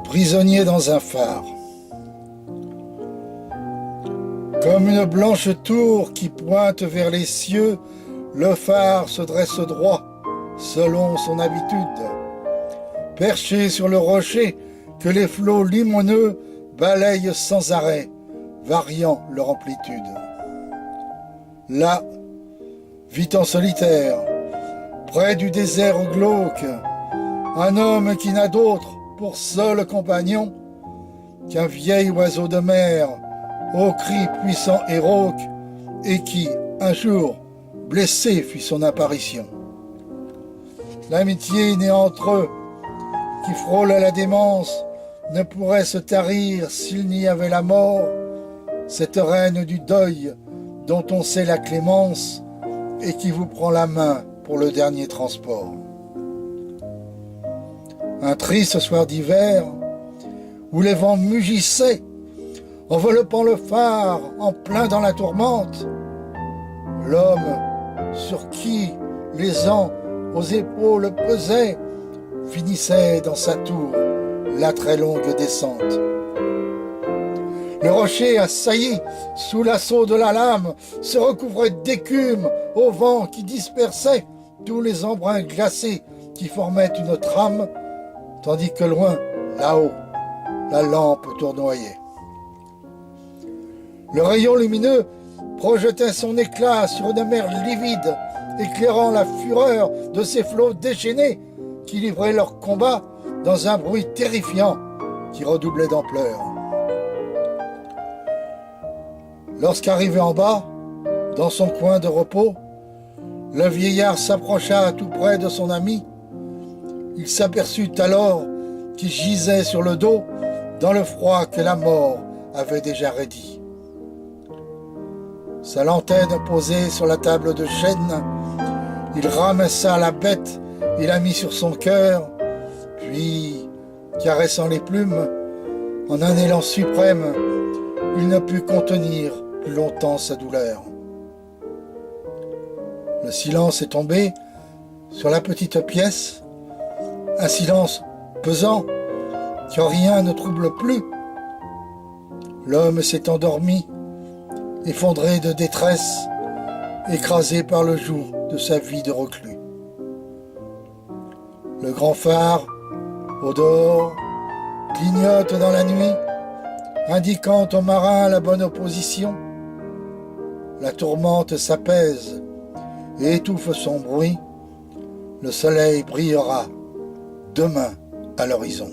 Prisonnier dans un phare. Comme une blanche tour qui pointe vers les cieux, le phare se dresse droit, selon son habitude. Perché sur le rocher que les flots limoneux balayent sans arrêt, variant leur amplitude. Là, vit en solitaire, près du désert glauque, un homme qui n'a d'autre pour seul compagnon qu'un vieil oiseau de mer, au cri puissant et rauque, et qui, un jour, blessé fit son apparition. L'amitié née entre eux, qui frôle la démence, ne pourrait se tarir s'il n'y avait la mort, cette reine du deuil dont on sait la clémence et qui vous prend la main pour le dernier transport. Un triste soir d'hiver, où les vents mugissaient, enveloppant le phare en plein dans la tourmente, l'homme sur qui les ans aux épaules pesaient finissait dans sa tour la très longue descente. Le rocher assailli sous l'assaut de la lame se recouvrait d'écume au vent qui dispersait tous les embruns glacés qui formaient une trame, tandis que loin, là-haut, la lampe tournoyait. Le rayon lumineux projetait son éclat sur une mer livide, éclairant la fureur de ces flots déchaînés qui livraient leur combat dans un bruit terrifiant qui redoublait d'ampleur. Lorsqu'arrivé en bas, dans son coin de repos, le vieillard s'approcha tout près de son ami. Il s'aperçut alors qu'il gisait sur le dos dans le froid que la mort avait déjà raidi. Sa lanterne posée sur la table de chêne, il ramassa la bête et la mit sur son cœur, puis, caressant les plumes, en un élan suprême, il ne put contenir plus longtemps sa douleur. Le silence est tombé sur la petite pièce, un silence pesant que rien ne trouble plus. L'homme s'est endormi, effondré de détresse, écrasé par le joug de sa vie de reclus. Le grand phare, au dehors, clignote dans la nuit, indiquant aux marins la bonne opposition. La tourmente s'apaise et étouffe son bruit. Le soleil brillera demain à l'horizon.